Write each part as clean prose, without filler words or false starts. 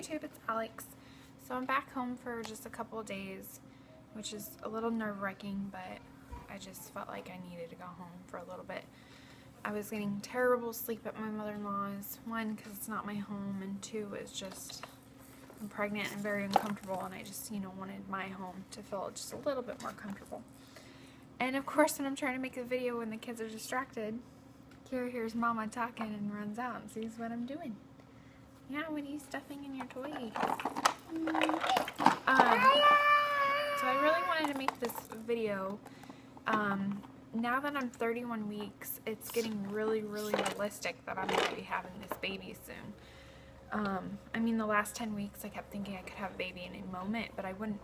YouTube, it's Alex. So I'm back home for just a couple of days, which is a little nerve-wracking, but I just felt like I needed to go home for a little bit. I was getting terrible sleep at my mother-in-law's, one, because it's not my home, and two, it's just, I'm pregnant and very uncomfortable, and I just, wanted my home to feel just a little bit more comfortable. And of course, when I'm trying to make a video when the kids are distracted, Kira hears Mama talking and runs out and sees what I'm doing. Yeah, what are you stuffing in your toy? So I really wanted to make this video. Now that I'm 31 weeks, it's getting really, really realistic that I'm going to be having this baby soon. I mean, the last 10 weeks I kept thinking I could have a baby in a moment, but I wouldn't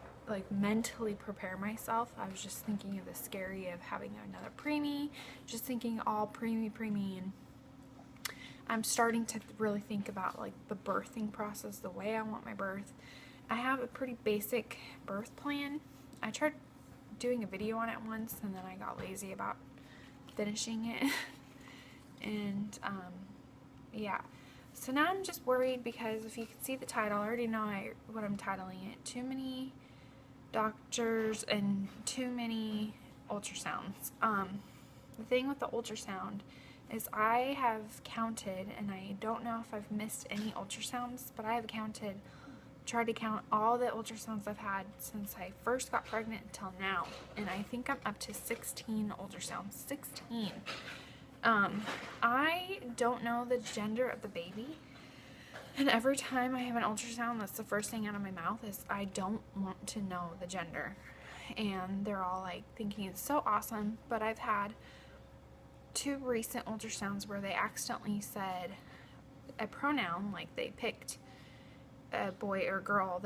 mentally prepare myself. I was just thinking of the scary of having another preemie, just thinking all preemie, and I'm starting to really think about the birthing process, the way I want my birth. I have a pretty basic birth plan. I tried doing a video on it once, and then I got lazy about finishing it. And yeah, so now I'm just worried because if you can see the title, I already know what I'm titling it. Too many doctors and too many ultrasounds. The thing with the ultrasound is I have counted, and I don't know if I've missed any ultrasounds, but I have tried to count all the ultrasounds I've had since I first got pregnant until now, and I think I'm up to 16 ultrasounds. 16. I don't know the gender of the baby, and every time I have an ultrasound, that's the first thing out of my mouth is I don't want to know the gender. And they're all thinking it's so awesome, but I've had 2 recent ultrasounds where they accidentally said a pronoun, they picked a boy or girl,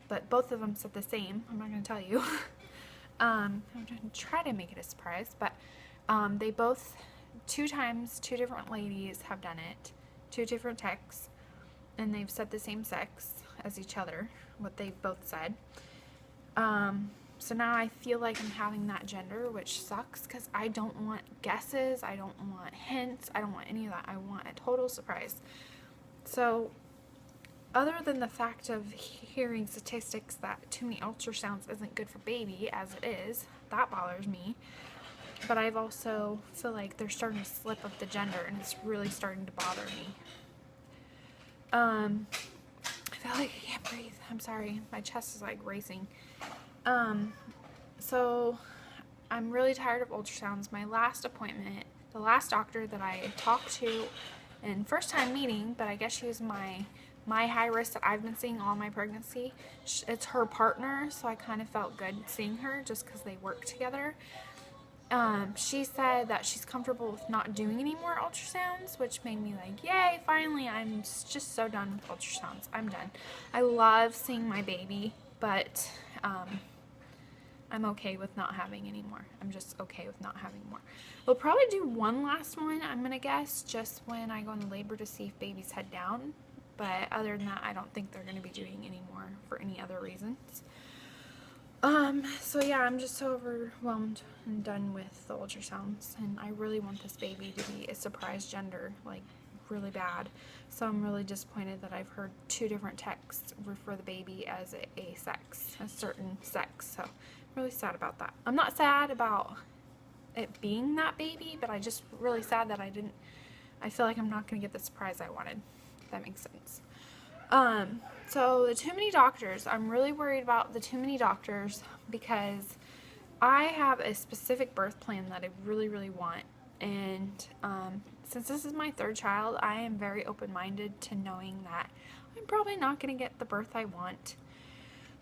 but both of them said the same. I'm not going to tell you. I'm going to try to make it a surprise, but they both, 2 times, 2 different ladies have done it, 2 different techs, and they've said the same sex as each other, what they both said. So now I feel like I'm having that gender, which sucks because I don't want guesses, I don't want hints, I don't want any of that. I want a total surprise. So other than the fact of hearing statistics that too many ultrasounds isn't good for baby, as it is, that bothers me. But I've also feel like they're starting to slip up the gender, and it's really starting to bother me. I feel like I can't breathe. I'm sorry. My chest is racing. So I'm really tired of ultrasounds. My last appointment, the last doctor that I talked to in first time meeting, but I guess she was my high risk that I've been seeing all my pregnancy. It's her partner, so I kind of felt good seeing her just because they work together. She said that she's comfortable with not doing any more ultrasounds, which made me yay, finally. I'm just so done with ultrasounds. I'm done. I love seeing my baby, but I'm okay with not having any more. I'm just okay with not having more. We'll probably do one last one, I'm going to guess, just when I go into labor to see if baby's head down. But other than that, I don't think they're going to be doing any more for any other reasons. So yeah, I'm just so overwhelmed and done with the ultrasounds, and I really want this baby to be a surprise gender, really bad. So I'm really disappointed that I've heard 2 different texts refer the baby as a sex, a certain sex. So I'm really sad about that. I'm not sad about it being that baby, but I just really sad that I feel like I'm not going to get the surprise I wanted, if that makes sense. So the too many doctors, I'm really worried about the too many doctors because I have a specific birth plan that I really, really want. And since this is my 3rd child, I am very open-minded to knowing that I'm probably not going to get the birth I want,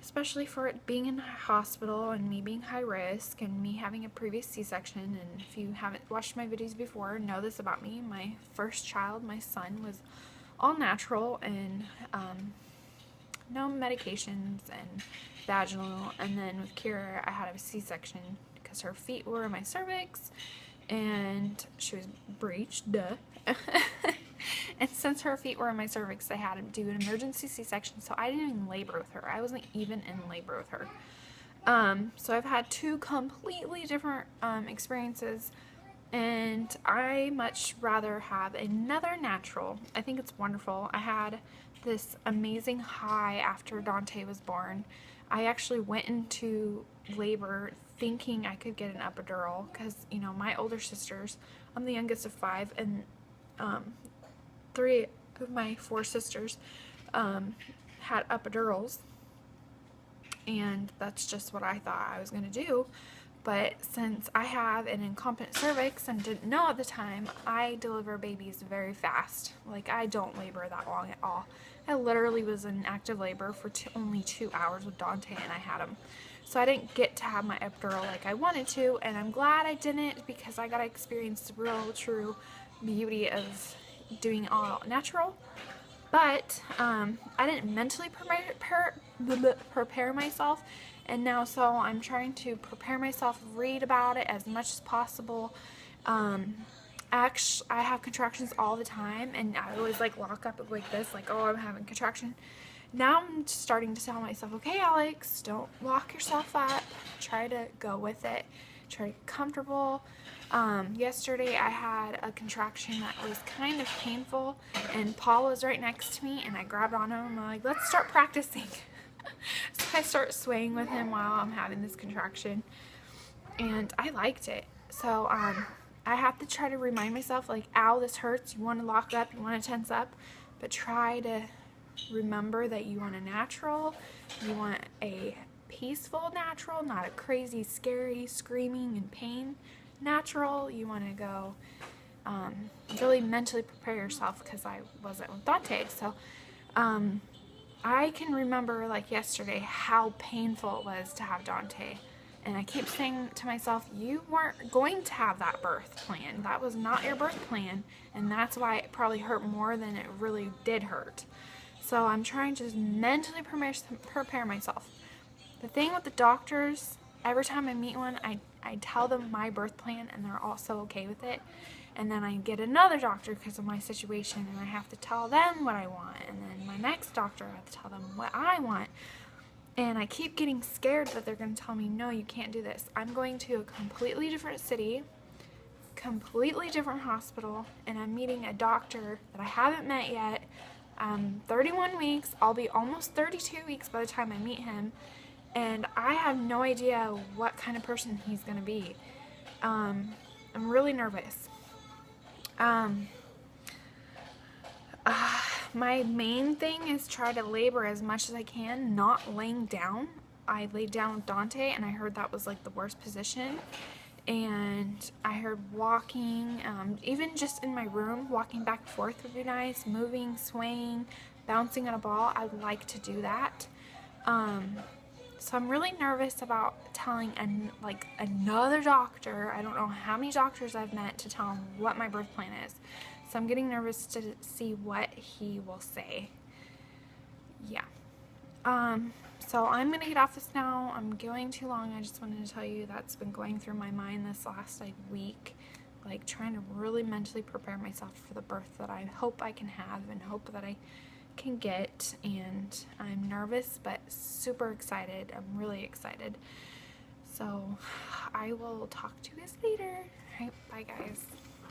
especially for it being in a hospital and me being high risk and me having a previous C-section. And if you haven't watched my videos before, know this about me. My first child, my son, was all natural and no medications and vaginal. And then with Kira, I had a C-section because her feet were in my cervix and she was breached, duh. And since her feet were in my cervix, they had to do an emergency C-section, so I didn't even labor with her. I wasn't even in labor with her. So I've had 2 completely different experiences, and I much rather have another natural. I think it's wonderful. I had this amazing high after Dante was born. I actually went into labor thinking I could get an epidural because, you know, my older sisters, I'm the youngest of 5, and 3 of my 4 sisters had epidurals, and that's just what I thought I was going to do. But since I have an incompetent cervix and didn't know at the time, I deliver babies very fast. Like, I don't labor that long at all. I literally was in active labor for only 2 hours with Dante, and I had him. So I didn't get to have my epidural like I wanted to, and I'm glad I didn't, because I got to experience the real, true beauty of doing all natural. But I didn't mentally prepare myself, and now so I'm trying to prepare myself, read about it as much as possible. Actually, I have contractions all the time, and I always like lock up like this, like, oh, I'm having contraction. Now I'm starting to tell myself, okay, Alex, don't lock yourself up. Try to go with it. Try to get comfortable. Yesterday I had a contraction that was kind of painful, and Paul was right next to me, and I grabbed on him and I'm like, let's start practicing. So I start swaying with him while I'm having this contraction, and I liked it. So I have to try to remind myself, like, ow, this hurts. You want to lock up, you want to tense up, but try to remember that you want a natural, you want a peaceful natural, not a crazy, scary, screaming and pain natural. You want to go really mentally prepare yourself, because I wasn't with Dante. So I can remember, like yesterday, how painful it was to have Dante, and I keep saying to myself, you weren't going to have that birth plan. That was not your birth plan, and that's why it probably hurt more than it really did hurt. So I'm trying to just mentally prepare myself. The thing with the doctors, every time I meet one, I tell them my birth plan, and they're also okay with it. And then I get another doctor because of my situation, and I have to tell them what I want. And then my next doctor, I have to tell them what I want. And I keep getting scared that they're going to tell me, no, you can't do this. I'm going to a completely different city, completely different hospital, and I'm meeting a doctor that I haven't met yet. 31 weeks. I'll be almost 32 weeks by the time I meet him, and I have no idea what kind of person he's going to be. I'm really nervous. My main thing is try to labor as much as I can, not laying down. I laid down with Dante, and I heard that was like the worst position. And I heard walking, even just in my room, walking back and forth would be nice. Moving, swaying, bouncing on a ball, I would like to do that. So I'm really nervous about telling another doctor. I don't know how many doctors I've met to tell him what my birth plan is. So I'm getting nervous to see what he will say. Yeah. So I'm going to get off this now. I'm going too long. I just wanted to tell you that's been going through my mind this last week. Like, trying to really mentally prepare myself for the birth that I hope I can have and hope that I can get. And I'm nervous but super excited. I'm really excited. So I will talk to you guys later. All right, bye guys.